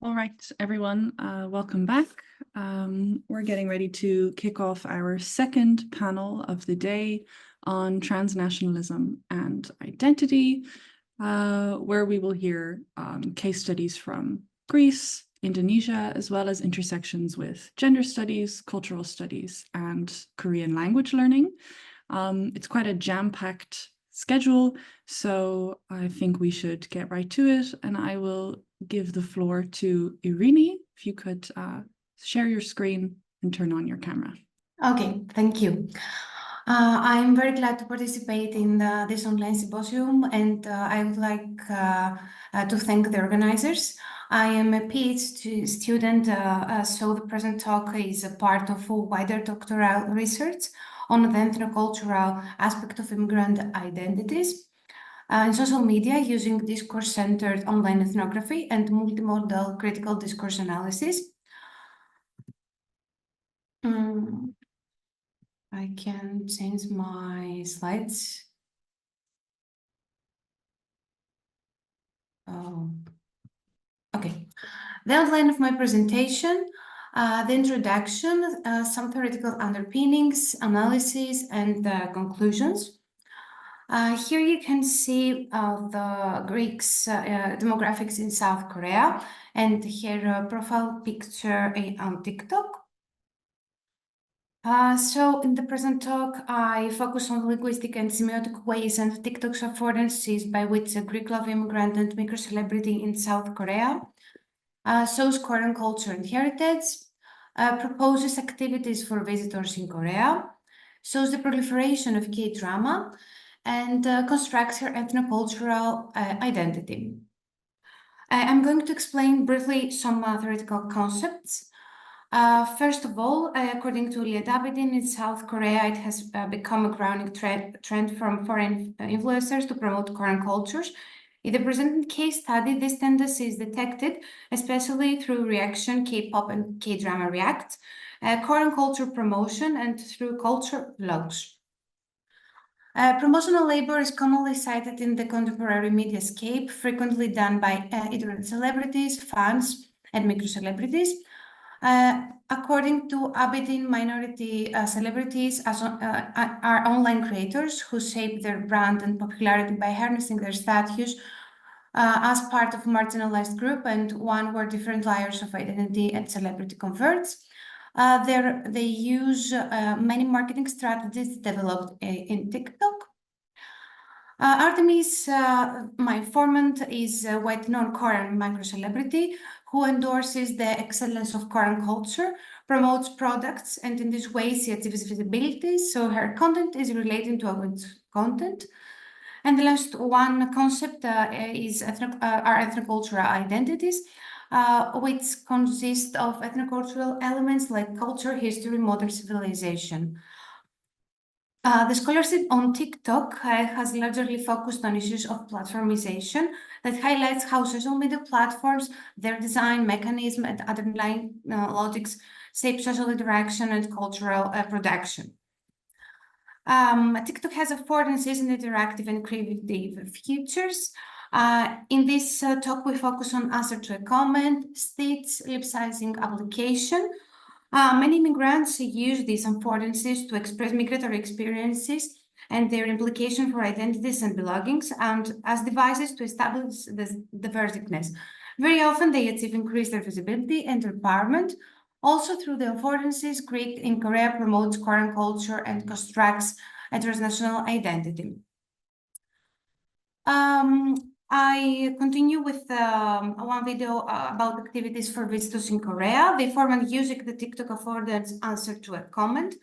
All right, everyone, welcome back. We're getting ready to kick off our second panel of the day on transnationalism and identity, where we will hear case studies from Greece, Indonesia, as well as intersections with gender studies, cultural studies, and Korean language learning. It's quite a jam-packed schedule, so I think we should get right to it, and I will give the floor to Irini. If you could share your screen and turn on your camera. Okay, thank you. I'm very glad to participate in this online symposium, and I would like to thank the organizers. I am a PhD student, so the present talk is a part of a wider doctoral research on the ethnocultural aspect of immigrant identities in social media using discourse-centered online ethnography and multimodal critical discourse analysis. I can change my slides. Okay. The outline of my presentation, the introduction, some theoretical underpinnings, analysis, and conclusions. Here you can see the Greeks' demographics in South Korea and her profile picture on TikTok. So in the present talk, I focus on linguistic and semiotic ways and TikTok's affordances by which a Greek love immigrant and micro-celebrity in South Korea shows Korean culture and heritage, proposes activities for visitors in Korea, shows the proliferation of K-drama, and constructs her ethnocultural identity. I'm going to explain briefly some theoretical concepts. First of all, according to Abidin in South Korea, it has become a growing trend from foreign influencers to promote Korean cultures. In the presented case study, this tendency is detected, especially through reaction, K-pop and K-drama react, Korean culture promotion, and through culture vlogs. Promotional labor is commonly cited in the contemporary mediascape, frequently done by internet celebrities, fans, and micro-celebrities. According to Abidin, minority celebrities are online creators who shape their brand and popularity by harnessing their status as part of a marginalized group and one where different layers of identity and celebrity converts. They use many marketing strategies developed in TikTok. Artemis, my informant, is a well-known Korean micro-celebrity who endorses the excellence of Korean culture, promotes products, and in this way she achieves visibility, so her content is relating to audience content. And the last one concept is our ethnocultural identities, which consist of ethnocultural elements like culture, history, modern civilization. The scholarship on TikTok has largely focused on issues of platformization that highlights how social media platforms, their design, mechanism, and underlying logics shape social interaction and cultural production. TikTok has affordances in interactive and creative features. In this talk, we focus on answer to a comment, states, lip-sizing application. Many immigrants use these affordances to express migratory experiences and their implication for identities and belongings, and as devices to establish the diverseness. Very often, they achieve increased their visibility and empowerment. Also, through the affordances, Greek in Korea promotes Korean culture and constructs a transnational identity. I continue with one video about activities for visitors in Korea. The informant using the TikTok affordance answer to a comment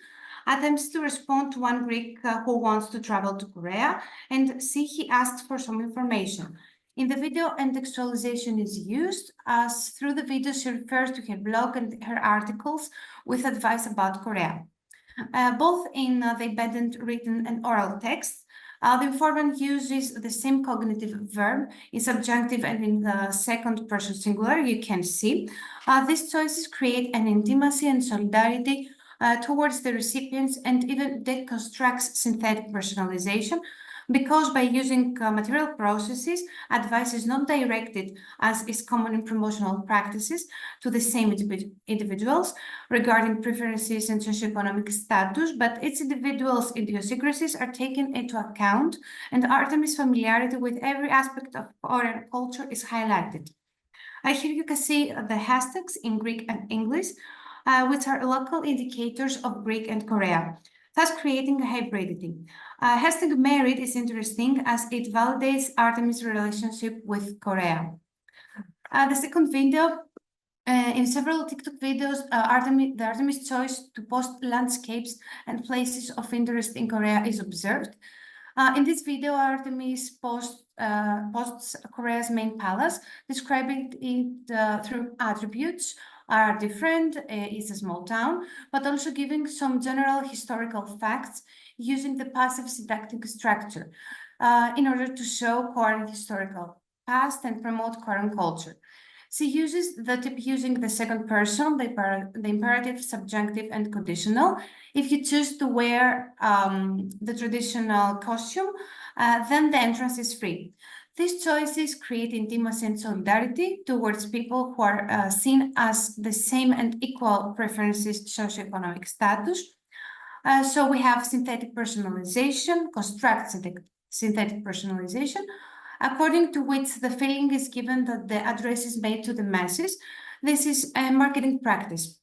attempts to respond to one Greek who wants to travel to Korea, and see he asked for some information. In the video, contextualization is used, as through the video she refers to her blog and her articles with advice about Korea. Both in the embedded written and oral text, the informant uses the same cognitive verb in subjunctive and in the second person singular, you can see. These choices create an intimacy and solidarity towards the recipients and even deconstructs synthetic personalization, because by using material processes, advice is not directed, as is common in promotional practices, to the same individuals regarding preferences and socioeconomic status, but its individuals' idiosyncrasies are taken into account, and Artemis' familiarity with every aspect of oral culture is highlighted. Here you can see the hashtags in Greek and English, which are local indicators of Greek and Korea, thus creating a hybridity. Hashtag married is interesting as it validates Artemis' relationship with Korea. The second video, in several TikTok videos, the Artemis choice to post landscapes and places of interest in Korea is observed. In this video, Artemis posts Korea's main palace, describing it through attributes are different, it's a small town, but also giving some general historical facts using the passive syntactic structure in order to show Korean historical past and promote Korean culture. She uses the tip using the second person, the imperative, subjunctive, and conditional. If you choose to wear the traditional costume, then the entrance is free. These choices create intimacy and solidarity towards people who are seen as the same and equal preferences, socioeconomic status. So we have synthetic personalization, construct synthetic personalization, according to which the feeling is given that the address is made to the masses. This is a marketing practice.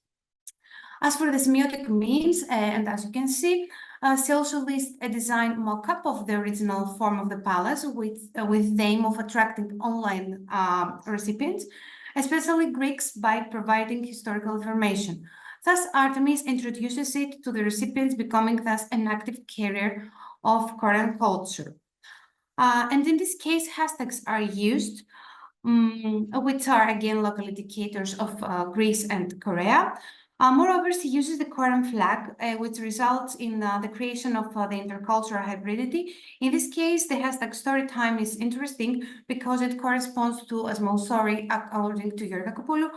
As for the semiotic means, and as you can see, she also lists a design mock-up of the original form of the palace with the aim of attracting online recipients, especially Greeks, by providing historical information. Thus, Artemis introduces it to the recipients, becoming thus an active carrier of Korean culture. And in this case, hashtags are used, which are again local indicators of Greece and Korea. Moreover, she uses the Korean flag, which results in the creation of the intercultural hybridity. In this case, the hashtag story time is interesting because it corresponds to a small story, according to Yadav,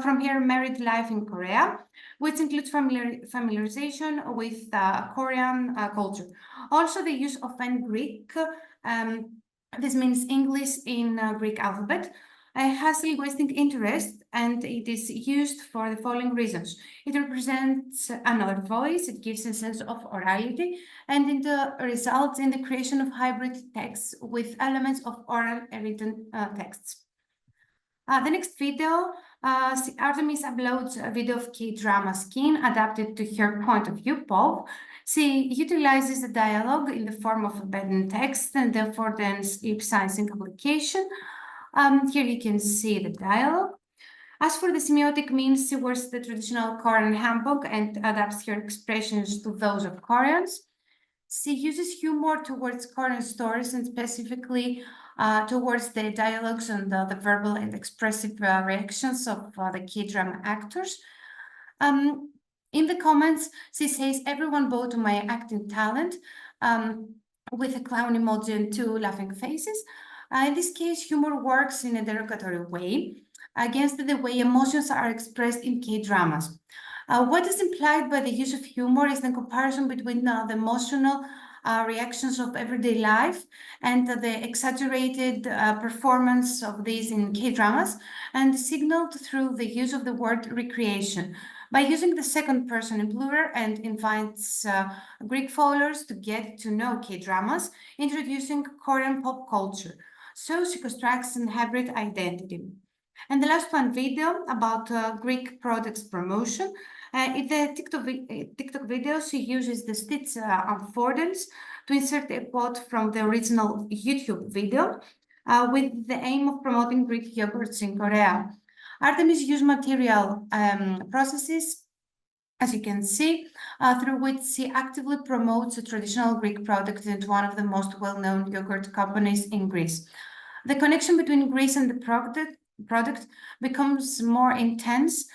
from her married life in Korea, which includes familiarization with Korean culture. Also, the use of N Greek, this means English in Greek alphabet, has linguistic interest, and it is used for the following reasons. It represents another voice, it gives a sense of orality, and it results in the creation of hybrid texts with elements of oral and written texts. The next video, Artemis uploads a video of K-drama Skin adapted to her point of view, Prof. She utilizes the dialogue in the form of Abidin text and therefore then lip-syncing application. Here you can see the dialogue. As for the semiotic means, she wears the traditional Korean hanbok and adapts her expressions to those of Koreans. She uses humor towards Korean stories and specifically towards the dialogues and the verbal and expressive reactions of the K-drama actors. In the comments, she says, everyone bow to my acting talent, with a clown emoji and two laughing faces. In this case, humor works in a derogatory way against the way emotions are expressed in K-dramas. What is implied by the use of humor is the comparison between the emotional reactions of everyday life and the exaggerated performance of these in K-dramas, and signaled through the use of the word recreation. By using the second person in plural and invites Greek followers to get to know K-dramas, introducing Korean pop culture. So she constructs a hybrid identity. And the last one video about Greek products promotion. In the TikTok video, she uses the stitch affordance to insert a quote from the original YouTube video with the aim of promoting Greek yogurts in Korea. Artemis used material processes, as you can see, through which she actively promotes a traditional Greek product into one of the most well-known yogurt companies in Greece. The connection between Greece and the product becomes more intense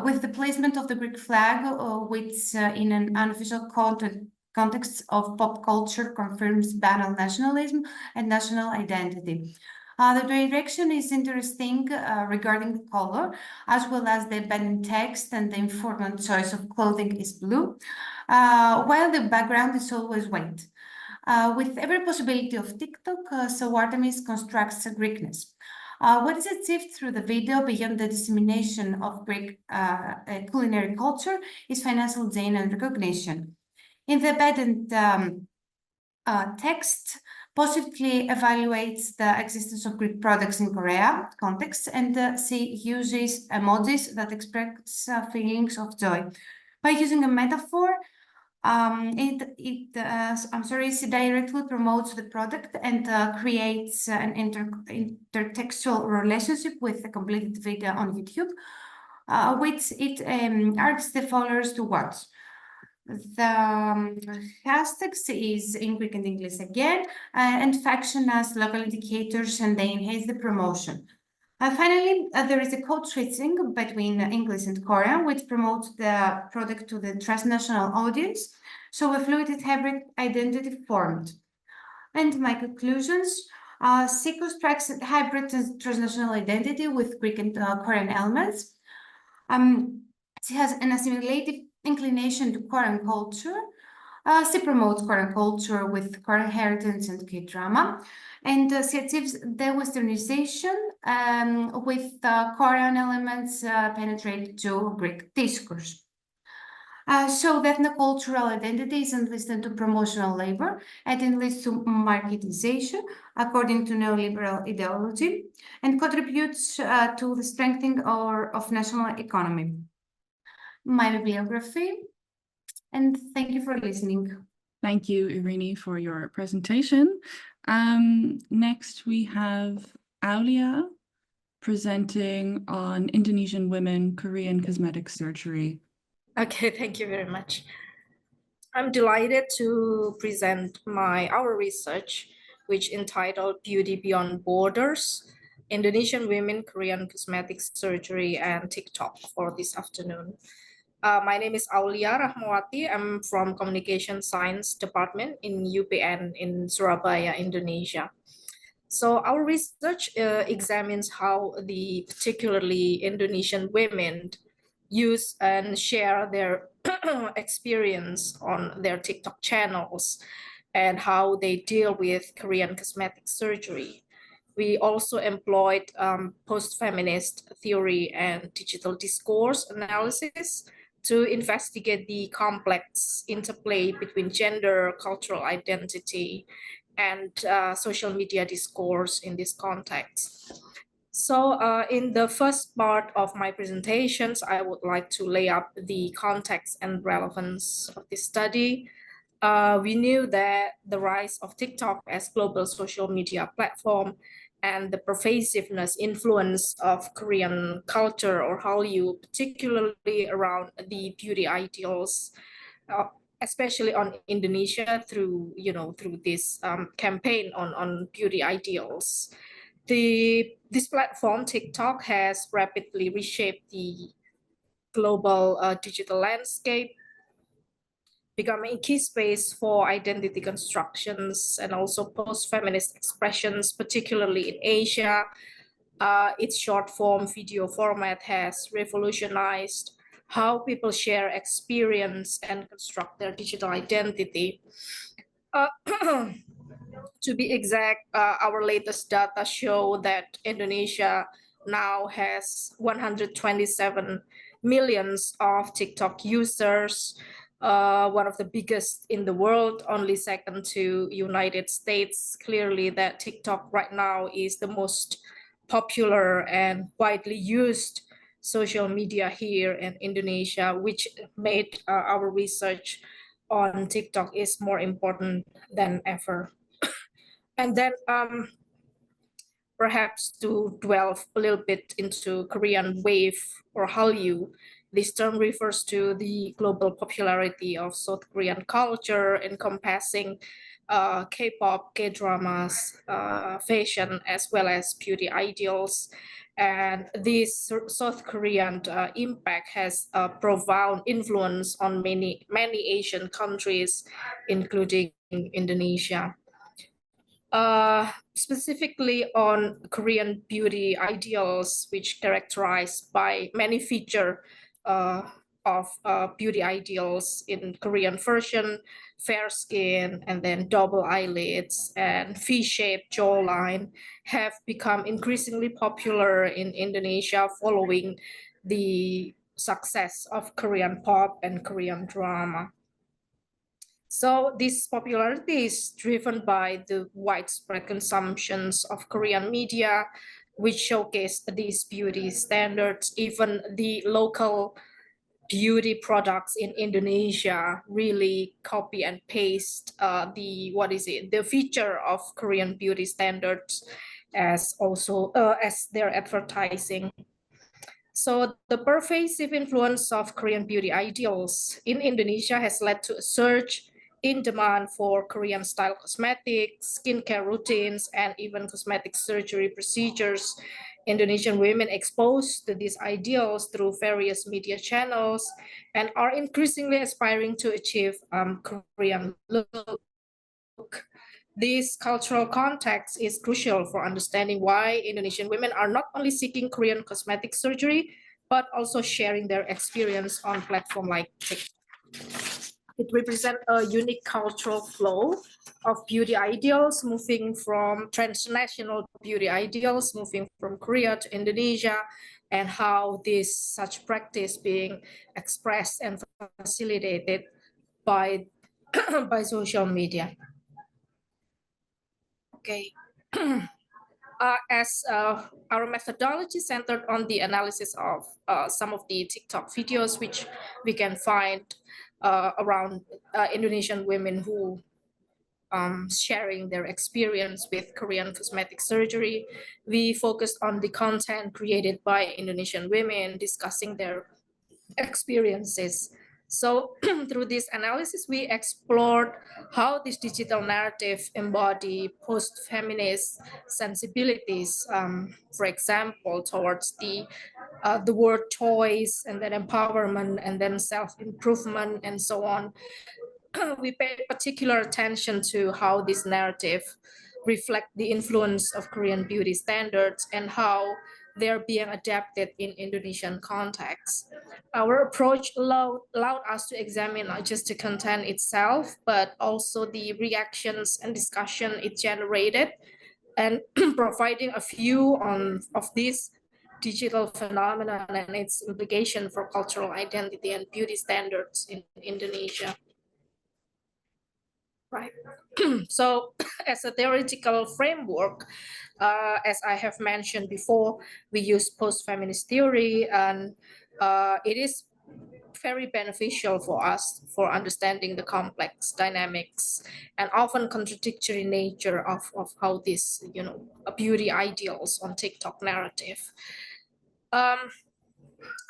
with the placement of the Greek flag, which in an unofficial context of pop culture confirms banal nationalism and national identity. The direction is interesting regarding the color, as well as the Abidin text, and the informant choice of clothing is blue, while the background is always white. With every possibility of TikTok, so Artemis constructs a Greekness. What is achieved through the video beyond the dissemination of Greek culinary culture is financial gain and recognition. In the Abidin text, positively evaluates the existence of Greek products in Korea context, and she uses emojis that express feelings of joy. By using a metaphor, she directly promotes the product and creates an intertextual relationship with the completed video on YouTube, which it urges the followers to watch. The hashtags is in Greek and English again, and function as local indicators, and they enhance the promotion. Finally, there is a code switching between English and Korean, which promotes the product to the transnational audience, so a fluid hybrid identity formed. And my conclusions, she constructs a hybrid transnational identity with Greek and Korean elements. She has an assimilative inclination to Korean culture. She promotes Korean culture with Korean heritage and K-drama, and she achieves the Westernization with Korean elements penetrated to Greek discourse. So the ethnocultural identity is enlisted to promotional labor and enlists to marketization according to neoliberal ideology, and contributes to the strengthening of national economy. My bibliography, and thank you for listening. Thank you, Irini, for your presentation. Next, we have Aulia presenting on Indonesian women, Korean cosmetic surgery. Okay, thank you very much. I'm delighted to present our research, which entitled Beauty Beyond Borders, Indonesian Women, Korean Cosmetic Surgery, and TikTok for this afternoon. My name is Aulia Rahmawati. I'm from Communication Science Department in UPN in Surabaya, Indonesia. So our research examines how the particularly Indonesian women use and share their experience on their TikTok channels and how they deal with Korean cosmetic surgery. We also employed post-feminist theory and digital discourse analysis to investigate the complex interplay between gender, cultural identity, and social media discourse in this context. So in the first part of my presentations, I would like to lay out the context and relevance of this study. We knew that the rise of TikTok as global social media platform and the pervasiveness influence of Korean culture or Hallyu, particularly around the beauty ideals, especially on Indonesia through this campaign on beauty ideals. This platform, TikTok, has rapidly reshaped the global digital landscape, becoming a key space for identity constructions and also post-feminist expressions, particularly in Asia. Its short-form video format has revolutionized how people share experience and construct their digital identity. To be exact, our latest data show that Indonesia now has 127 millions of TikTok users, one of the biggest in the world, only second to United States. Clearly that TikTok right now is the most popular and widely used social media here in Indonesia, which made our research on TikTok is more important than ever. And then perhaps to delve a little bit into Korean wave or Hallyu, this term refers to the global popularity of South Korean culture encompassing K-pop, K-dramas, fashion, as well as beauty ideals. And this South Korean impact has a profound influence on many Asian countries, including Indonesia. Specifically on Korean beauty ideals, which characterized by many features of beauty ideals in Korean version, fair skin, and then double eyelids and V-shaped jawline have become increasingly popular in Indonesia following the success of Korean pop and Korean drama. So this popularity is driven by the widespread consumptions of Korean media, which showcase these beauty standards. Even the local beauty products in Indonesia really copy and paste the feature of Korean beauty standards as also as their advertising. So the pervasive influence of Korean beauty ideals in Indonesia has led to a surge in demand for Korean style cosmetics, skincare routines, and even cosmetic surgery procedures. Indonesian women exposed to these ideals through various media channels and are increasingly aspiring to achieve Korean look. This cultural context is crucial for understanding why Indonesian women are not only seeking Korean cosmetic surgery, but also sharing their experience on platforms like TikTok. It represents a unique cultural flow of beauty ideals moving from transnational beauty ideals, moving from Korea to Indonesia, and how this such practice being expressed and facilitated by, by social media. Okay. As our methodology centered on the analysis of some of the TikTok videos, which we can find around Indonesian women who sharing their experience with Korean cosmetic surgery. We focused on the content created by Indonesian women discussing their experiences. So through this analysis, we explored how this digital narrative embody post-feminist sensibilities, for example, towards the word choice and then empowerment and then self-improvement and so on. We paid particular attention to how this narrative reflect the influence of Korean beauty standards and how they're being adapted in Indonesian context. Our approach allowed us to examine not just the content itself, but also the reactions and discussion it generated, and providing a view of this digital phenomenon and its implication for cultural identity and beauty standards in Indonesia. Right. So as a theoretical framework, as I have mentioned before, we use post-feminist theory, and it is very beneficial for us for understanding the complex dynamics and often contradictory nature of how this, beauty ideals on TikTok narrative.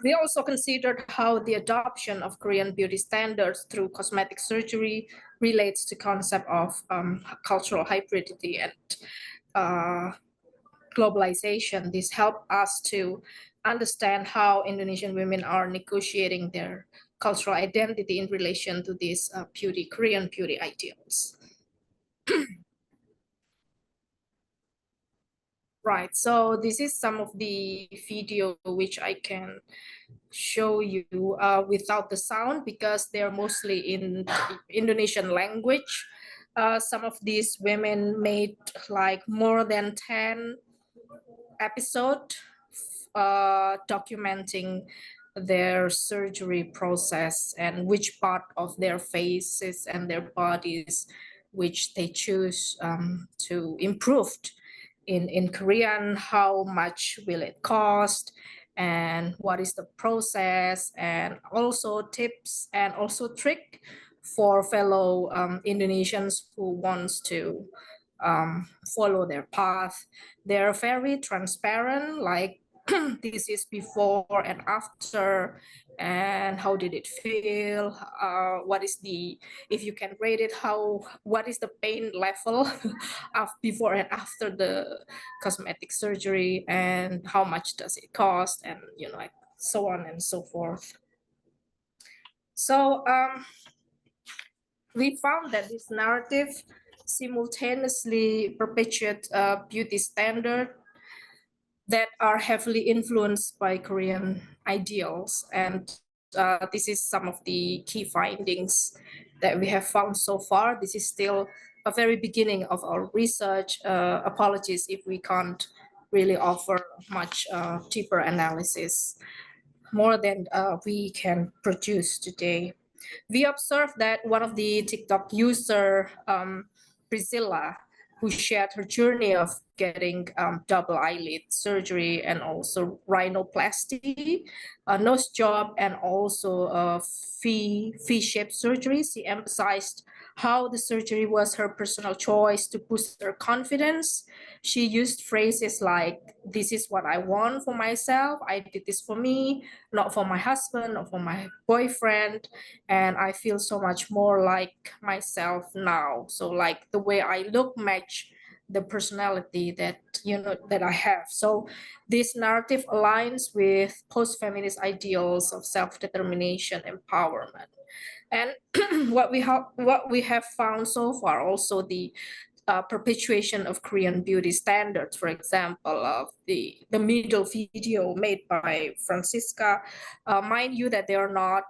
We also considered how the adoption of Korean beauty standards through cosmetic surgery relates to concept of cultural hybridity and globalization. This helped us to understand how Indonesian women are negotiating their cultural identity in relation to these Korean beauty ideals. Right, so this is some of the video which I can show you without the sound because they're mostly in Indonesian language. Some of these women made like more than 10 episodes documenting their surgery process and which part of their faces and their bodies which they choose to improve in Korean, how much will it cost, and what is the process, and also tips and also trick for fellow Indonesians who wants to follow their path. They're very transparent, like this is before and after, and how did it feel, what is the, if you can rate it, what is the pain level of before and after the cosmetic surgery, and how much does it cost, and like so on and so forth. So we found that this narrative simultaneously perpetuates beauty standards that are heavily influenced by Korean ideals, and this is some of the key findings that we have found so far. This is still a very beginning of our research. Apologies if we can't really offer much deeper analysis, more than we can produce today. We observed that one of the TikTok user, Priscilla, who shared her journey of getting double eyelid surgery and also rhinoplasty, a nose job, and also a V-shaped surgery. She emphasized how the surgery was her personal choice to boost her confidence. She used phrases like, "This is what I want for myself. I did this for me, not for my husband or for my boyfriend. And I feel so much more like myself now. So like the way I look match the personality that, that I have." So this narrative aligns with post-feminist ideals of self-determination, empowerment. And what we have found so far, also the perpetuation of Korean beauty standards, for example, of the middle video made by Francisca. Mind you that they're not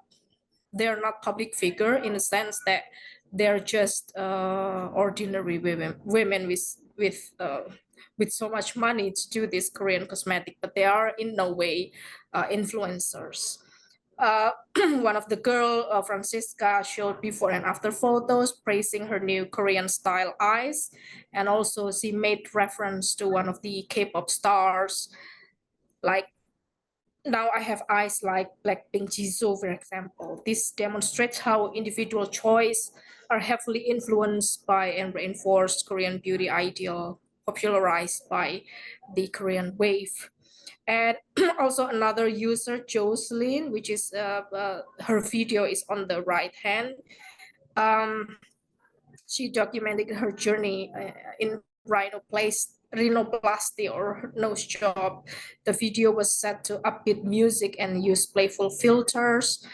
public figure, in a sense that they're just ordinary women with so much money to do this Korean cosmetic, but they are in no way influencers. One of the girl, Francisca, showed before and after photos praising her new Korean style eyes. And also she made reference to one of the K-pop stars, like, "Now I have eyes like Blackpink Jisoo," for example. This demonstrates how individual choice are heavily influenced by and reinforced Korean beauty ideal popularized by the Korean wave. And also another user, Jocelyn, which is her video is on the right hand. She documented her journey in rhinoplasty or nose job. The video was set to upbeat music and use playful filters.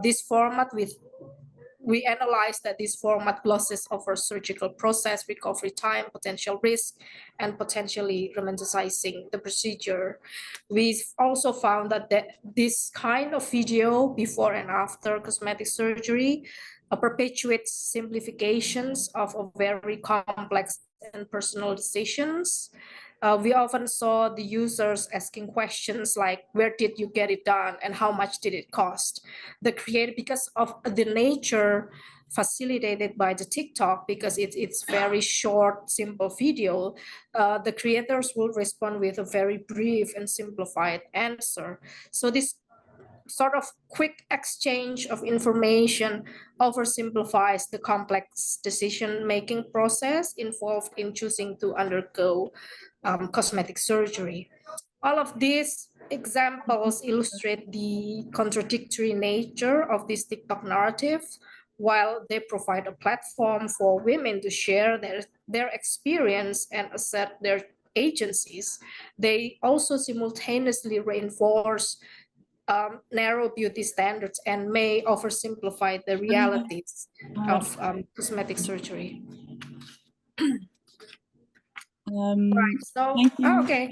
This format we analyzed that this format glosses over surgical process, recovery time, potential risk, and potentially romanticizing the procedure. We also found that this kind of video before and after cosmetic surgery perpetuates simplifications of very complex and personal decisions. We often saw the users asking questions like, "Where did you get it done and how much did it cost?" The creator, because of the nature facilitated by the TikTok, because it's very short, simple video, the creators will respond with a very brief and simplified answer. So this sort of quick exchange of information oversimplifies the complex decision-making process involved in choosing to undergo cosmetic surgery. All of these examples illustrate the contradictory nature of this TikTok narrative. While they provide a platform for women to share their experience and assert their agencies, they also simultaneously reinforce narrow beauty standards and may oversimplify the realities of cosmetic surgery. Right, so, Thank you. okay.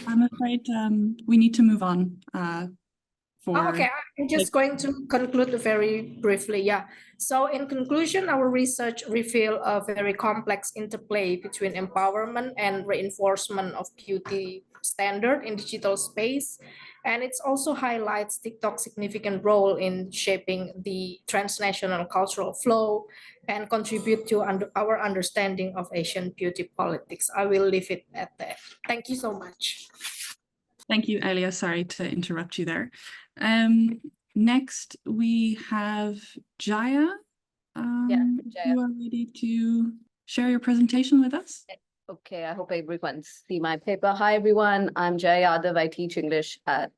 I'm afraid we need to move on. Okay, I'm just going to conclude very briefly. Yeah. So in conclusion, our research revealed a very complex interplay between empowerment and reinforcement of beauty standard in digital space. And it also highlights TikTok's significant role in shaping the transnational cultural flow and contribute to our understanding of Asian beauty politics. I will leave it at that. Thank you so much. Thank you, Aulia. Sorry to interrupt you there. Next, we have Jaya. Jaya. You are ready to share your presentation with us? Okay, I hope everyone see my paper. Hi, everyone. I'm Jaya Yadav. I teach English at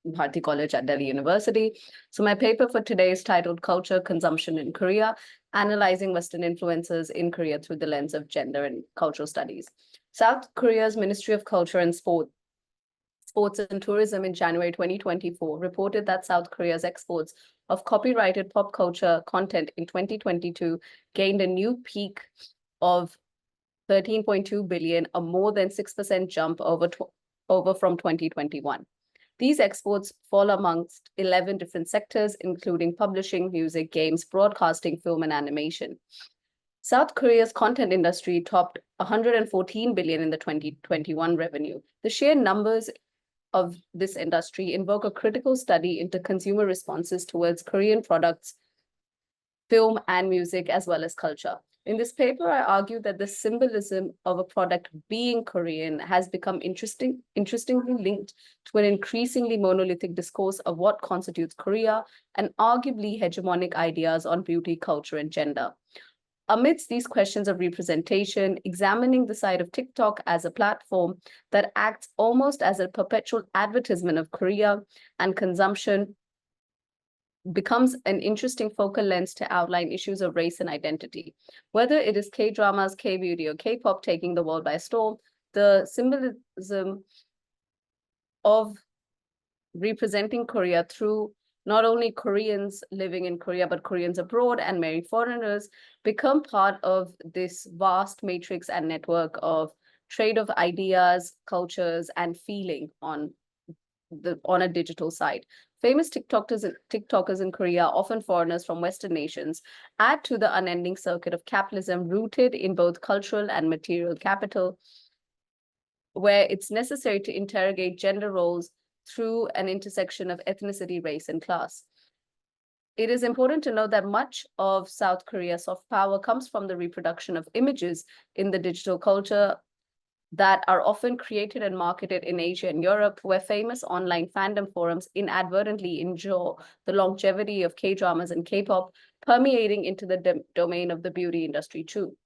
Bharati College at Delhi University. So my paper for today is titled Culture, Consumption in Korea, Analyzing Western Influences in Korea Through the Lens of Gender and Cultural Studies. South Korea's Ministry of Culture and Sports and Tourism in January 2024 reported that South Korea's exports of copyrighted pop culture content in 2022 gained a new peak of 13.2 billion, a more than 6% jump over from 2021. These exports fall amongst 11 different sectors, including publishing, music, games, broadcasting, film, and animation. South Korea's content industry topped 114 billion in the 2021 revenue. The sheer numbers of this industry invoke a critical study into consumer responses towards Korean products, film and music, as well as culture. In this paper, I argue that the symbolism of a product being Korean has become interestingly linked to an increasingly monolithic discourse of what constitutes Korea and arguably hegemonic ideas on beauty, culture, and gender. Amidst these questions of representation, examining the side of TikTok as a platform that acts almost as a perpetual advertisement of Korea and consumption becomes an interesting focal lens to outline issues of race and identity. Whether it is K-dramas, K-beauty, or K-pop taking the world by storm, the symbolism of representing Korea through not only Koreans living in Korea, but Koreans abroad and many foreigners become part of this vast matrix and network of trade of ideas, cultures, and feeling on a digital side. Famous TikTokers in Korea, often foreigners from Western nations, add to the unending circuit of capitalism rooted in both cultural and material capital, where it's necessary to interrogate gender roles through an intersection of ethnicity, race, and class. It is important to note that much of South Korea's soft power comes from the reproduction of images in the digital culture that are often created and marketed in Asia and Europe, where famous online fandom forums inadvertently ensure the longevity of K-dramas and K-pop, permeating into the domain of the beauty industry too.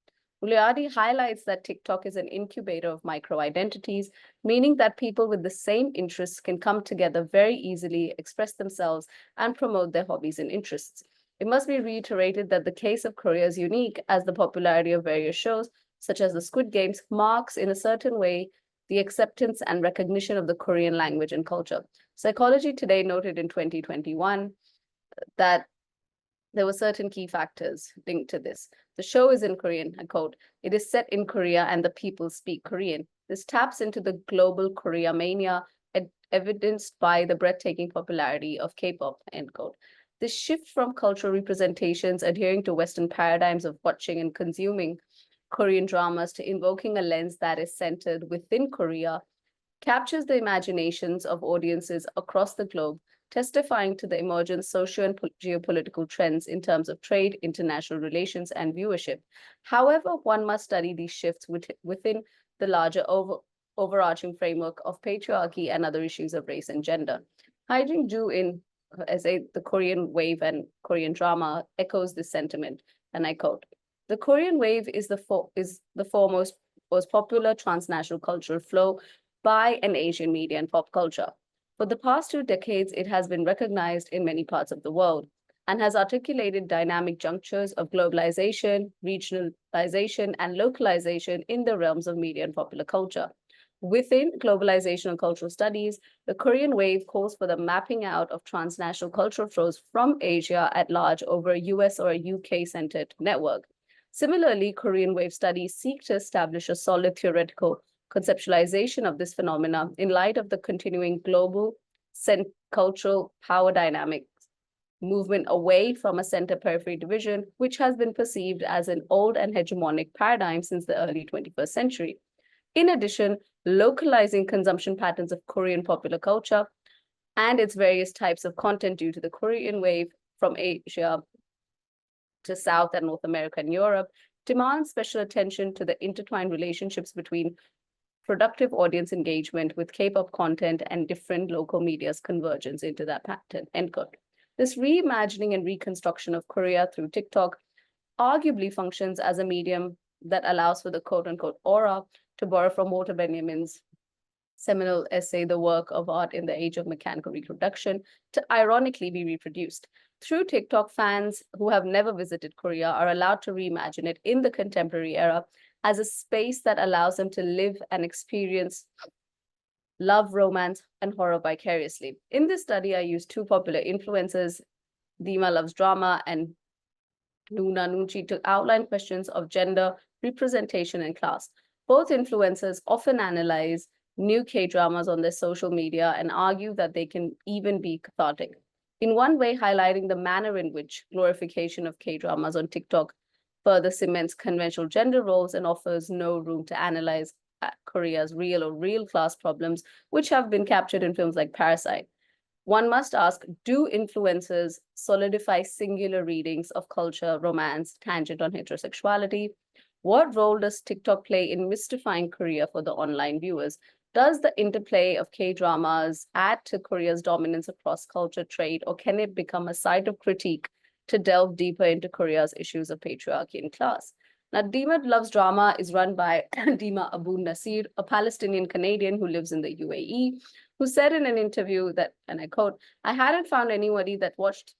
Uliadi highlights that TikTok is an incubator of micro-identities, meaning that people with the same interests can come together very easily, express themselves, and promote their hobbies and interests. It must be reiterated that the case of Korea is unique, as the popularity of various shows, such as the Squid Games, marks in a certain way the acceptance and recognition of the Korean language and culture. Psychology Today noted in 2021 that there were certain key factors linked to this. The show is in Korean, I quote, "It is set in Korea and the people speak Korean." This taps into the global Korea mania evidenced by the breathtaking popularity of K-pop, end quote. This shift from cultural representations adhering to Western paradigms of watching and consuming Korean dramas to invoking a lens that is centered within Korea captures the imaginations of audiences across the globe, testifying to the emergent socio and geopolitical trends in terms of trade, international relations, and viewership. However, one must study these shifts within the larger overarching framework of patriarchy and other issues of race and gender. Haijin Ju in essay, The Korean Wave and Korean Drama echoes this sentiment, and I quote, "The Korean wave is the foremost most popular transnational cultural flow by an Asian media and pop culture. For the past 2 decades, it has been recognized in many parts of the world and has articulated dynamic junctures of globalization, regionalization, and localization in the realms of media and popular culture. Within globalization and cultural studies, the Korean wave calls for the mapping out of transnational cultural flows from Asia at large over a US or a UK-centered network. Similarly, Korean wave studies seek to establish a solid theoretical conceptualization of this phenomena in light of the continuing global cultural power dynamics movement away from a center-periphery division, which has been perceived as an old and hegemonic paradigm since the early 21st century. In addition, localizing consumption patterns of Korean popular culture and its various types of content due to the Korean wave from Asia to South and North America and Europe demands special attention to the intertwined relationships between productive audience engagement with K-pop content and different local media's convergence into that pattern, end quote. This reimagining and reconstruction of Korea through TikTok arguably functions as a medium that allows for the quote-unquote aura, to borrow from Walter Benjamin's seminal essay, The Work of Art in the Age of Mechanical Reproduction, to ironically be reproduced. Through TikTok, fans who have never visited Korea are allowed to reimagine it in the contemporary era as a space that allows them to live and experience love, romance, and horror vicariously. In this study, I used 2 popular influencers, Dima Loves Drama and Nuna Nuchi, to outline questions of gender, representation, and class. Both influencers often analyze new K-dramas on their social media and argue that they can even be cathartic. In one way, highlighting the manner in which glorification of K-dramas on TikTok further cements conventional gender roles and offers no room to analyze Korea's real class problems, which have been captured in films like Parasite. One must ask, do influencers solidify singular readings of culture, romance, tangent on heterosexuality? What role does TikTok play in mystifying Korea for the online viewers? Does the interplay of K-dramas add to Korea's dominance across culture, trade, or can it become a site of critique to delve deeper into Korea's issues of patriarchy and class? Now, Dima Loves Drama is run by Dima Abu Nasir, a Palestinian Canadian who lives in the UAE, who said in an interview that, and I quote, "I hadn't found anybody that watched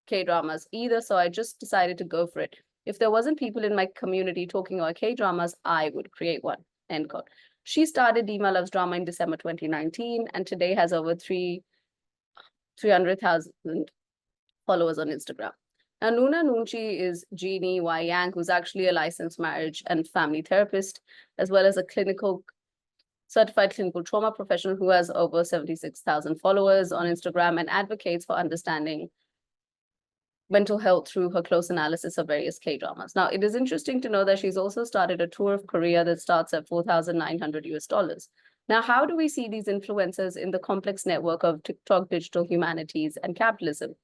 K-dramas either, so I just decided to go for it. If there wasn't people in my community talking about K-dramas, I would create one," end quote. She started Dima Loves Drama in December 2019 and today has over 300,000 followers on Instagram. Now, Nuna Nunchi is Janey Y. Yang, who's actually a licensed marriage and family therapist, as well as a certified clinical trauma professional who has over 76,000 followers on Instagram and advocates for understanding mental health through her close analysis of various K-dramas. Now, it is interesting to know that she's also started a tour of Korea that starts at $4,900. Now, how do we see these influencers in the complex network of TikTok, digital humanities, and capitalism?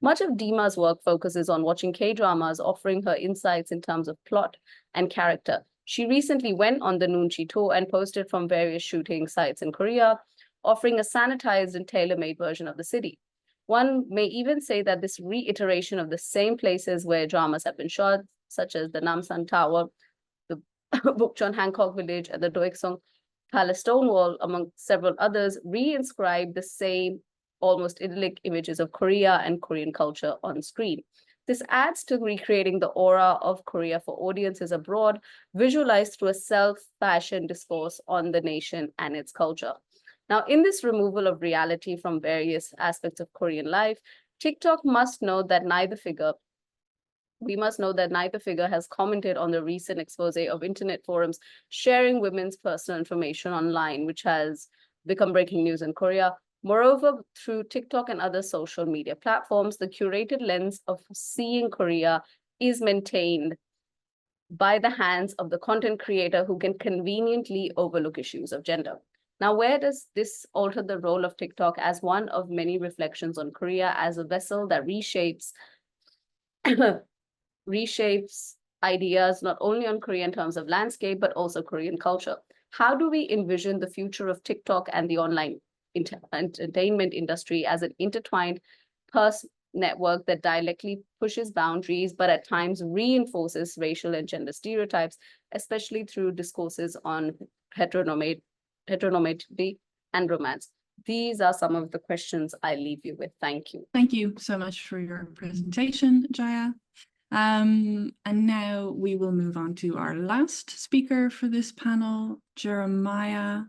Much of Dima's work focuses on watching K-dramas, offering her insights in terms of plot and character. She recently went on the Nunchi tour and posted from various shooting sites in Korea, offering a sanitized and tailor-made version of the city. One may even say that this reiteration of the same places where dramas have been shot, such as the Namsan Tower, the Bukchon Hancock Village, and the Doiksong Palace Stonewall, among several others, re-inscribe the same almost idyllic images of Korea and Korean culture on screen. This adds to recreating the aura of Korea for audiences abroad, visualized through a self-fashioned discourse on the nation and its culture. Now, in this removal of reality from various aspects of Korean life, TikTok must know that neither figure has commented on the recent expose of internet forums sharing women's personal information online, which has become breaking news in Korea. Moreover, through TikTok and other social media platforms, the curated lens of seeing Korea is maintained by the hands of the content creator who can conveniently overlook issues of gender. Now, where does this alter the role of TikTok as one of many reflections on Korea as a vessel that reshapes ideas not only on Korea in terms of landscape, but also Korean culture? How do we envision the future of TikTok and the online entertainment industry as an intertwined pulse network that directly pushes boundaries, but at times reinforces racial and gender stereotypes, especially through discourses on heteronormativity and romance? These are some of the questions I leave you with. Thank you. Thank you so much for your presentation, Jaya. And now we will move on to our last speaker for this panel, Jeremiah.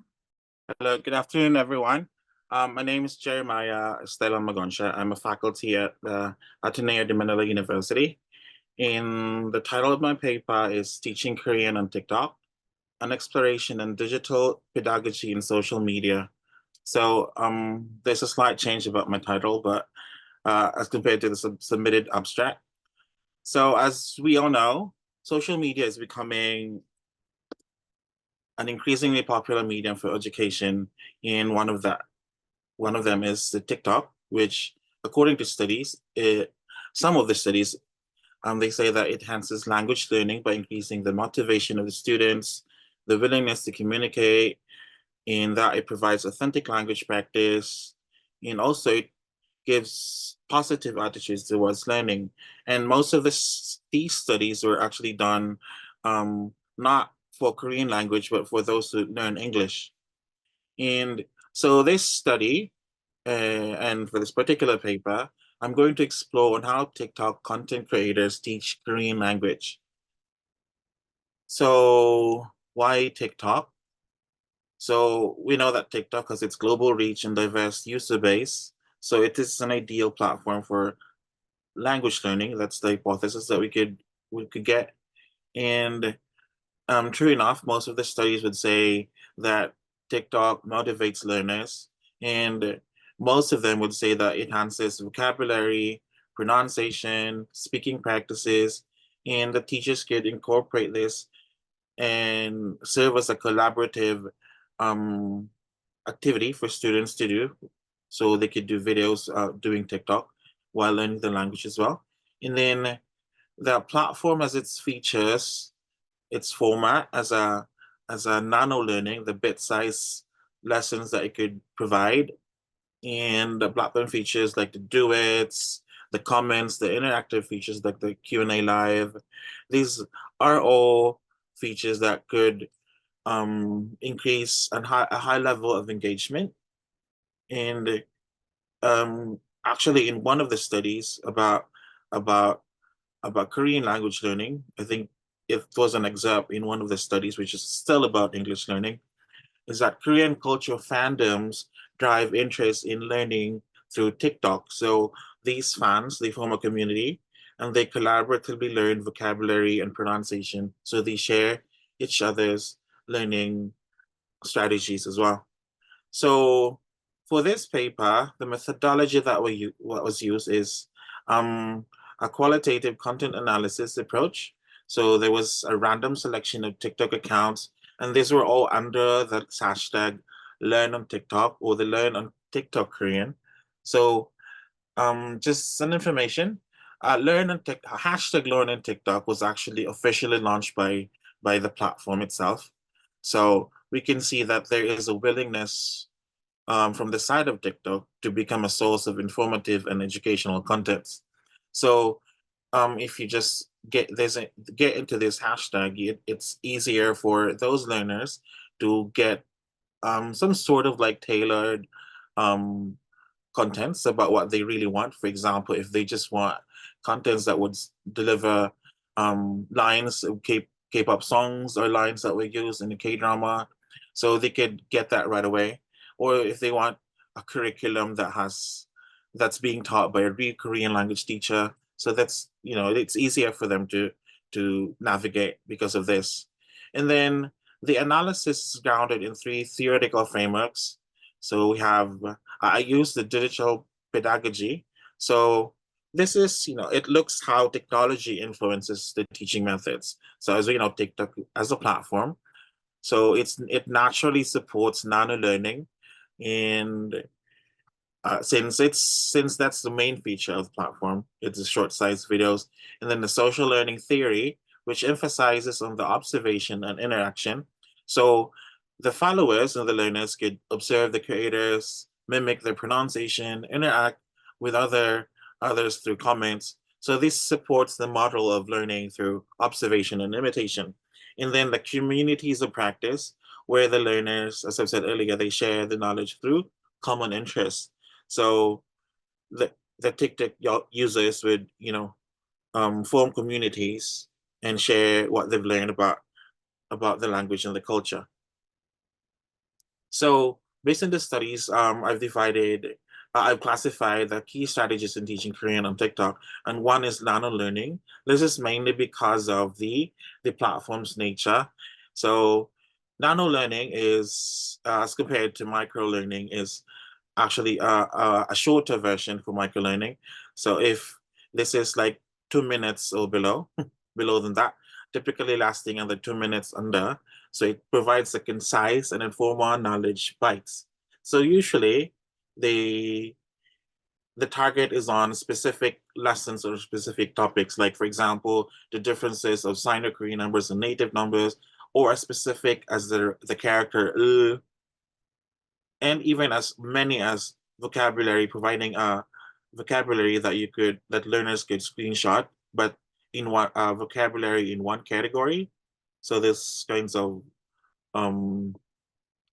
Hello, good afternoon, everyone. My name is Jeremiah Estela Magoncia. I'm a faculty at the Ateneo de Manila University. And the title of my paper is Teaching Korean on TikTok, an exploration in digital pedagogy and social media. So there's a slight change about my title, but as compared to the submitted abstract. So as we all know, social media is becoming an increasingly popular medium for education, and one of them is the TikTok, which, according to studies, some of the studies, they say that it enhances language learning by increasing the motivation of the students, the willingness to communicate, and that it provides authentic language practice, and also it gives positive attitudes towards learning. And most of these studies were actually done not for Korean language, but for those who learn English. And so this study, and for this particular paper, I'm going to explore on how TikTok content creators teach Korean language. So why TikTok? So we know that TikTok has its global reach and diverse user base. So it is an ideal platform for language learning. That's the hypothesis that we could get. And true enough, most of the studies would say that TikTok motivates learners, and most of them would say that it enhances vocabulary, pronunciation, speaking practices, and the teachers could incorporate this and serve as a collaborative activity for students to do. So they could do videos doing TikTok while learning the language as well. And then the platform has its features, its format as a nano learning, the bit-size lessons that it could provide. And the platform features like the duets, the comments, the interactive features like the Q&A live. These are all features that could increase a high level of engagement. And actually, in one of the studies about Korean language learning, I think it was an excerpt in one of the studies, which is still about English learning, is that Korean cultural fandoms drive interest in learning through TikTok. So these fans, they form a community and they collaboratively learn vocabulary and pronunciation. So they share each other's learning strategies as well. So for this paper, the methodology that was used is a qualitative content analysis approach. So there was a random selection of TikTok accounts, and these were all under the hashtag Learn on TikTok or the Learn on TikTok Korean. So just some information. Hashtag Learn on TikTok was actually officially launched by the platform itself. So we can see that there is a willingness from the side of TikTok to become a source of informative and educational content. So if you just get into this hashtag, it's easier for those learners to get some sort of like tailored contents about what they really want. For example, if they just want contents that would deliver lines of K-pop songs or lines that were used in the K-drama, so they could get that right away. Or if they want a curriculum that's being taught by a real Korean language teacher, so that's, it's easier for them to navigate because of this. And then the analysis is grounded in 3 theoretical frameworks. So we have, I use the digital pedagogy. So this is, it looks how technology influences the teaching methods. So as we know, TikTok as a platform, so it naturally supports nano learning, and since that's the main feature of the platform, it's the short sized videos. And then the social learning theory, which emphasizes on the observation and interaction. So the followers and the learners could observe the creators, mimic their pronunciation, interact with others through comments. So this supports the model of learning through observation and imitation. And then the communities of practice, where the learners, as I've said earlier, they share the knowledge through common interests. So the TikTok users would, form communities and share what they've learned about the language and the culture. So based on the studies, I've classified the key strategies in teaching Korean on TikTok, and one is nano learning. This is mainly because of the platform's nature. So nano learning is, as compared to micro learning, is actually a shorter version for micro learning. So if this is like 2 minutes or below than that, typically lasting under 2 minutes under. So it provides a concise and informal knowledge bites. So usually the target is on specific lessons or specific topics, like for example, the differences of Sino-Korean numbers and native numbers, or as specific as the character and even as many as vocabulary, providing a vocabulary that learners could screenshot, but in one vocabulary in one category. So there's kinds of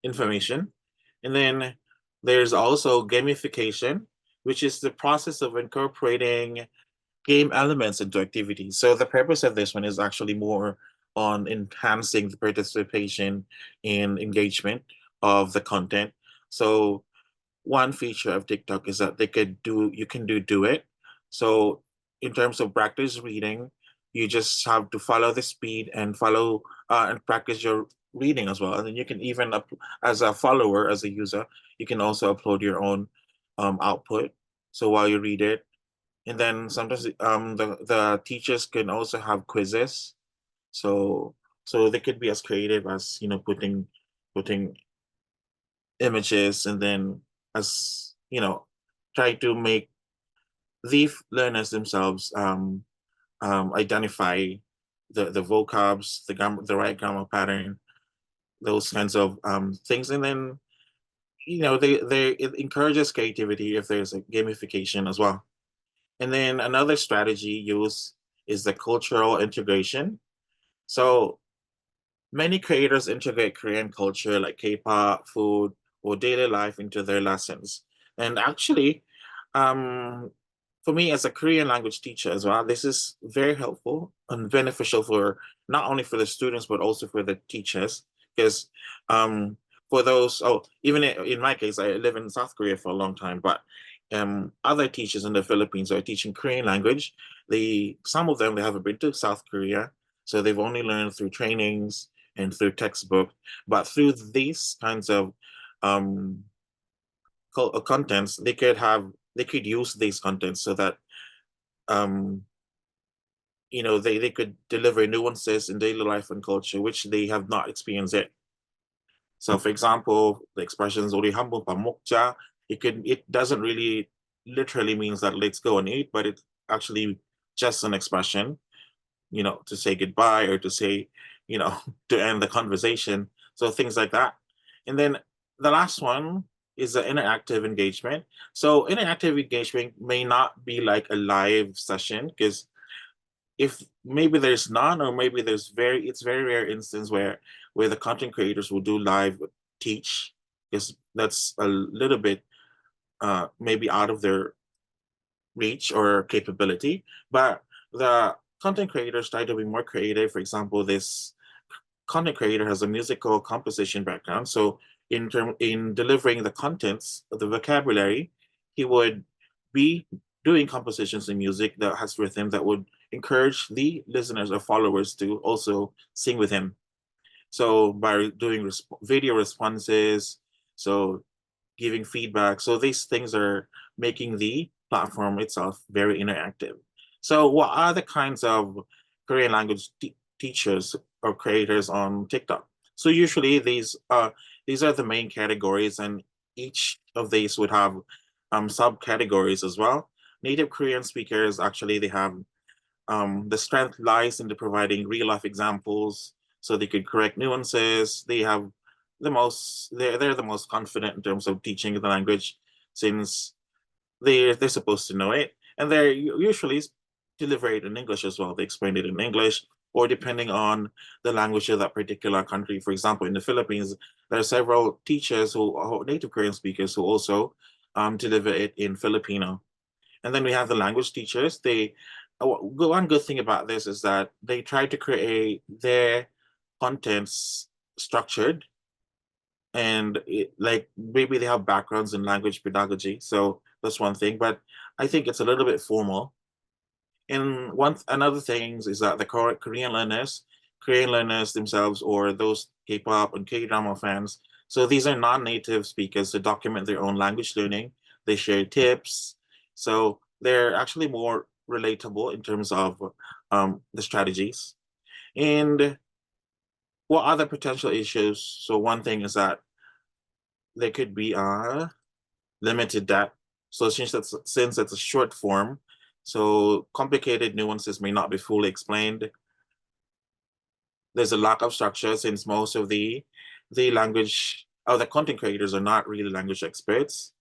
information. And then there's also gamification, which is the process of incorporating game elements into activities. So the purpose of this one is actually more on enhancing the participation and engagement of the content. So one feature of TikTok is that you can do it. So in terms of practice reading, you just have to follow the speed and follow and practice your reading as well. And then you can even, as a follower, as a user, you can also upload your own output. So while you read it, and then sometimes the teachers can also have quizzes. So they could be as creative as, you know, putting images, and then, as you know, try to make the learners themselves identify the vocabs, the right grammar pattern, those kinds of things. And then, you know, it encourages creativity if there's a gamification as well. And then another strategy used is the cultural integration. So many creators integrate Korean culture like K-pop, food, or daily life into their lessons. And actually, for me as a Korean language teacher as well, this is very helpful and beneficial for not only for the students, but also for the teachers. Because for those, even in my case, I live in South Korea for a long time, but other teachers in the Philippines are teaching Korean language. Some of them, they haven't been to South Korea, so they've only learned through trainings and through textbook. But through these kinds of contents, they could use these contents so that you know, they could deliver nuances in daily life and culture which they have not experienced yet. So for example, the expressions "우리 한번 밥 먹자," it doesn't really literally means that let's go and eat, but it's actually just an expression, you know, to say goodbye or to say, you know, to end the conversation. So things like that. And then the last one is the interactive engagement. So interactive engagement may not be like a live session, because if maybe there's none, or maybe it's very rare instance where the content creators will do live teach, because that's a little bit maybe out of their reach or capability. But the content creators try to be more creative. For example, this content creator has a musical composition background, so in delivering the contents of the vocabulary, he would be doing compositions in music that has rhythm that would encourage the listeners or followers to also sing with him. So by doing video responses, so giving feedback, so these things are making the platform itself very interactive. So what are the kinds of Korean language teachers or creators on TikTok? So usually these are the main categories, and each of these would have subcategories as well. Native Korean speakers, actually, they have the strength lies in the providing real life examples, so they could correct nuances. They have they're the most confident in terms of teaching the language, since they're supposed to know it, and they're usually deliver it in English as well. They explain it in English, or depending on the language of that particular country. For example, in the Philippines, there are several teachers who are native Korean speakers who also deliver it in Filipino. And then we have the language teachers. One good thing about this is that they try to create their contents structured, and like maybe they have backgrounds in language pedagogy, so that's one thing. But I think it's a little bit formal. And another thing is that the Korean learners themselves, or those K-pop and K-drama fans, so these are non-native speakers to document their own language learning. They share tips, so they're actually more relatable in terms of the strategies. And what other potential issues? So one thing is that there could be limited depth. So since it's a short form, so complicated nuances may not be fully explained. There's a lack of structure, since most of the language or the content creators are not really language experts.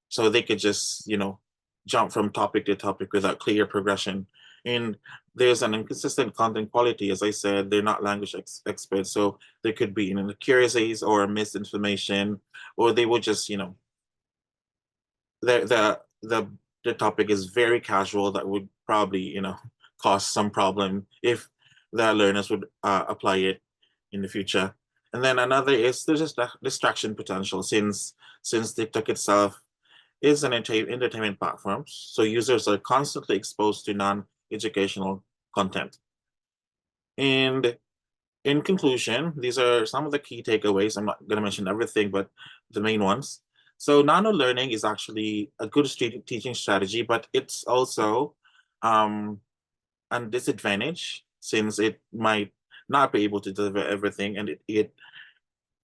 So they could just, you know, jump from topic to topic without clear progression. And there's an inconsistent content quality. As I said, they're not language experts. So there could be inaccuracies or misinformation, or they would just, you know, the topic is very casual, that would probably, you know, cause some problem if the learners would apply it in the future. And then another is there's just a distraction potential, since TikTok itself is an entertainment platform, so users are constantly exposed to non-educational content. And in conclusion, these are some of the key takeaways. I'm not going to mention everything, but the main ones. So nano learning is actually a good teaching strategy, but it's also a disadvantage since it might not be able to deliver everything, and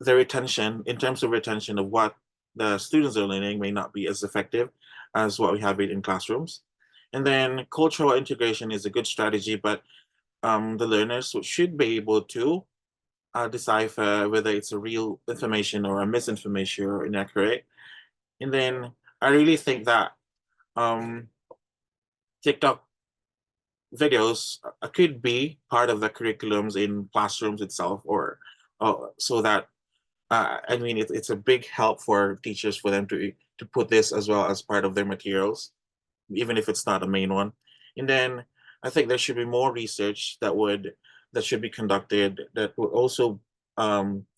the retention, in terms of retention of what the students are learning, may not be as effective as what we have in classrooms. And then cultural integration is a good strategy, but the learners should be able to decipher whether it's a real information or a misinformation or inaccurate. And then I really think that TikTok videos could be part of the curriculums in classrooms itself, or so that I mean, it's a big help for teachers for them to put this as well as part of their materials, even if it's not a main one. And then I think there should be more research that should be conducted that would also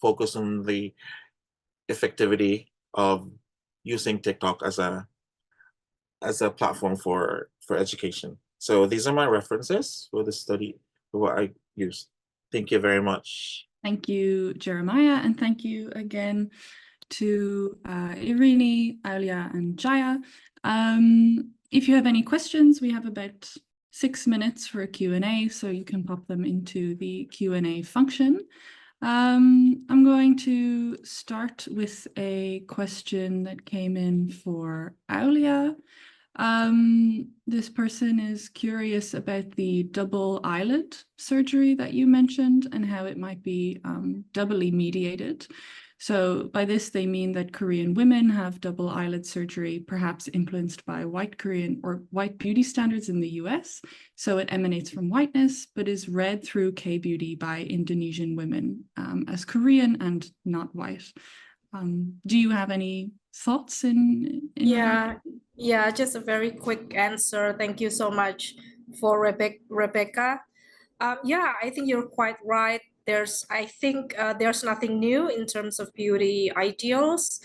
focus on the effectivity of using TikTok as a platform for education. So these are my references for the study, for what I used. Thank you very much. Thank you, Jeremiah, and thank you again to Irini, Aulia, and Jaya. If you have any questions, we have about 6 minutes for a Q&A, so you can pop them into the Q&A function. I'm going to start with a question that came in for Aulia. This person is curious about the double eyelid surgery that you mentioned and how it might be doubly mediated. So by this, they mean that Korean women have double eyelid surgery, perhaps influenced by white Korean or white beauty standards in the US. So it emanates from whiteness, but is read through K-beauty by Indonesian women as Korean and not white. Do you have any thoughts in Yeah, just a very quick answer. Thank you so much for Rebecca. Yeah, I think you're quite right. I think there's nothing new in terms of beauty ideals.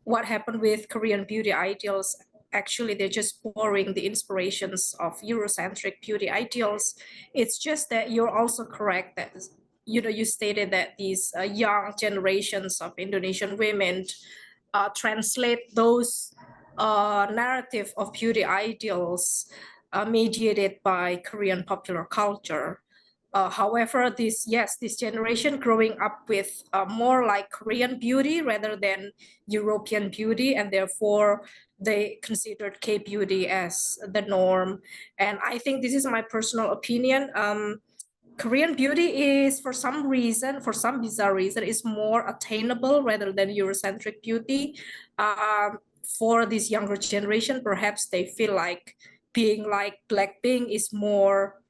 What happened with Korean beauty ideals, actually, they're just borrowing the inspirations of Eurocentric beauty ideals. It's just that you're also correct that, you stated that these young generations of Indonesian women translate those narrative of beauty ideals mediated by Korean popular culture. However, this generation growing up with more like Korean beauty rather than European beauty, and therefore they considered K-beauty as the norm. And I think this is my personal opinion. Korean beauty is, for some bizarre reason, is more attainable rather than Eurocentric beauty. For this younger generation, perhaps they feel like being like Blackpink is more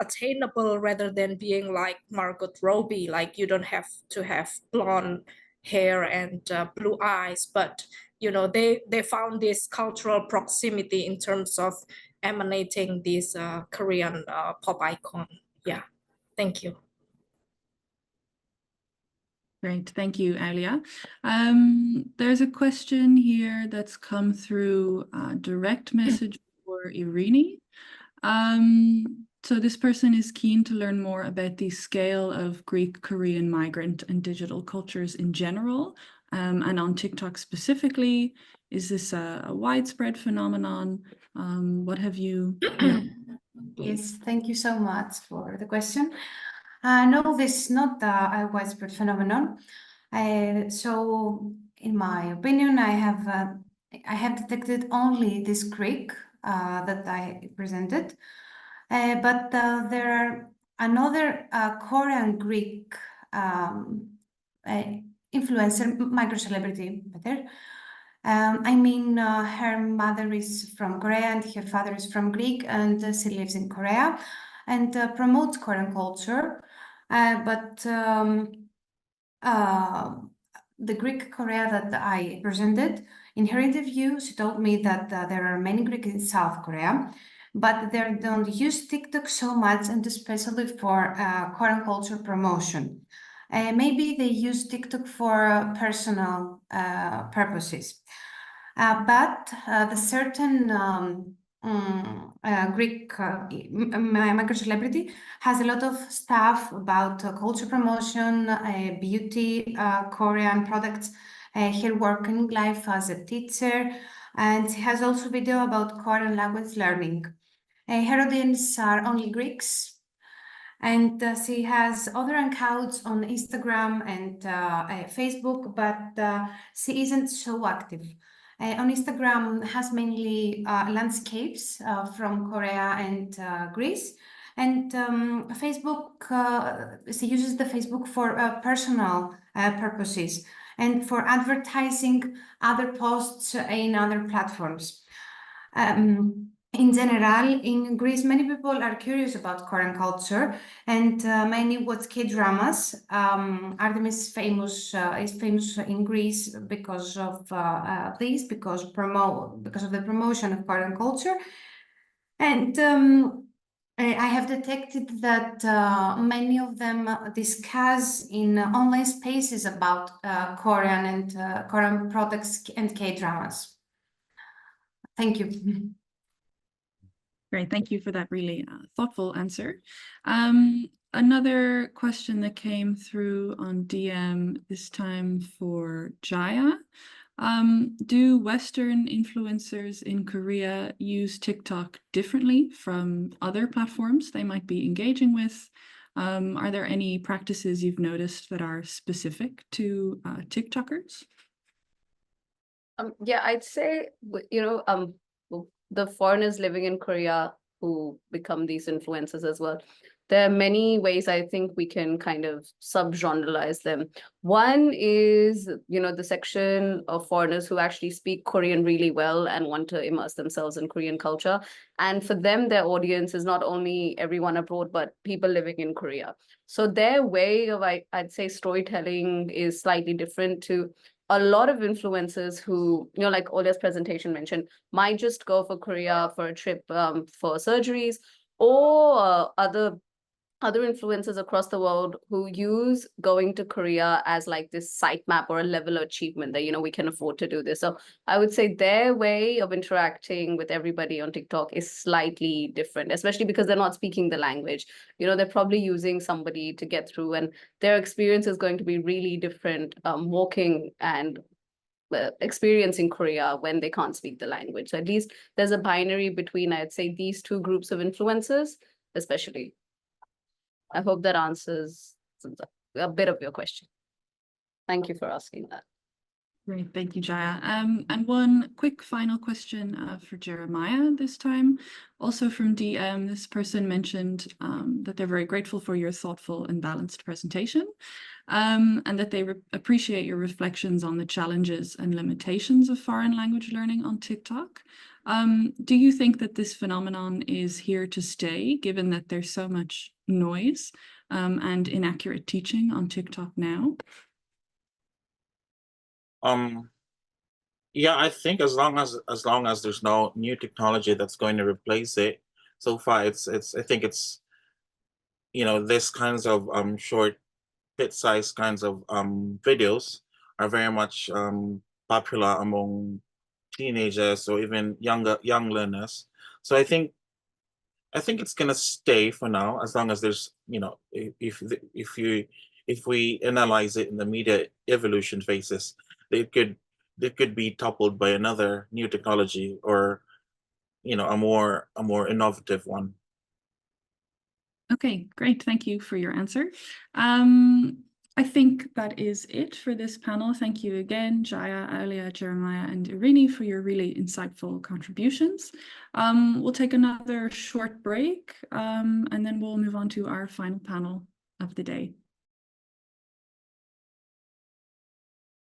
attainable rather than being like Margot Robbie. Like, you don't have to have blonde hair and blue eyes, but they found this cultural proximity in terms of emanating this Korean pop icon. Yeah, thank you. Great, thank you, Aulia. There's a question here that's come through direct message for Irini. So this person is keen to learn more about the scale of Greek, Korean migrant and digital cultures in general, and on TikTok specifically. Is this a widespread phenomenon? What have you? Yes, thank you so much for the question. No, this is not a widespread phenomenon. So, in my opinion, I have detected only this Greek that I presented, but there are another Korean Greek influencer, micro celebrity, better. I mean, her mother is from Korea and her father is from Greek, and she lives in Korea and promotes Korean culture. But the Greek Korea that I presented, in her interview, she told me that there are many Greeks in South Korea, but they don't use TikTok so much, and especially for Korean culture promotion. Maybe they use TikTok for personal purposes. But the certain Greek micro-celebrity, has a lot of stuff about culture promotion, beauty, Korean products, her working life as a teacher, and she has also video about Korean language learning. Her audience are only Greeks, and she has other accounts on Instagram and Facebook, but she isn't so active. On Instagram has mainly landscapes from Korea and Greece, and Facebook, she uses the Facebook for personal purposes and for advertising other posts in other platforms. In general, in Greece, many people are curious about Korean culture, and many watch K-dramas. Artemis is famous in Greece because of this, because of the promotion of Korean culture. And I have detected that many of them discuss in online spaces about Korean and Korean products and K-dramas. Thank you. Great, thank you for that really thoughtful answer. Another question that came through on DM, this time for Jaya. Do Western influencers in Korea use TikTok differently from other platforms they might be engaging with? Are there any practices you've noticed that are specific to TikTokers? Yeah, I'd say, the foreigners living in Korea who become these influencers as well. There are many ways I think we can kind of sub-generalize them. One is, the section of foreigners who actually speak Korean really well and want to immerse themselves in Korean culture. And for them, their audience is not only everyone abroad, but people living in Korea. So their way of, I'd say, storytelling is slightly different to a lot of influencers who, like Aulia's presentation mentioned, might just go for Korea for a trip for surgeries, or other influencers across the world who use going to Korea as like this sitemap or a level of achievement that, we can afford to do this. So I would say their way of interacting with everybody on TikTok is slightly different, especially because they're not speaking the language. They're probably using somebody to get through, and their experience is going to be really different walking and experiencing Korea when they can't speak the language. So at least there's a binary between, I'd say, these two groups of influencers, especially. I hope that answers a bit of your question. Thank you for asking that. Great, thank you, Jaya. And one quick final question for Jeremiah this time. Also from DM, this person mentioned that they're very grateful for your thoughtful and balanced presentation, and that they appreciate your reflections on the challenges and limitations of foreign language learning on TikTok. Do you think that this phenomenon is here to stay, given that there's so much noise and inaccurate teaching on TikTok now? Yeah, I think as long as there's no new technology that's going to replace it, so far I think it's this kinds of short bit-sized kinds of videos are very much popular among teenagers or even young learners. So I think it's gonna stay for now, as long as there's if we analyze it in the media evolution phases, it could be toppled by another new technology or a more innovative one. Okay, great. Thank you for your answer. I think that is it for this panel. Thank you again, Jaya, Aulia, Jeremiah, and Irini for your really insightful contributions. We'll take another short break, and then we'll move on to our final panel of the day.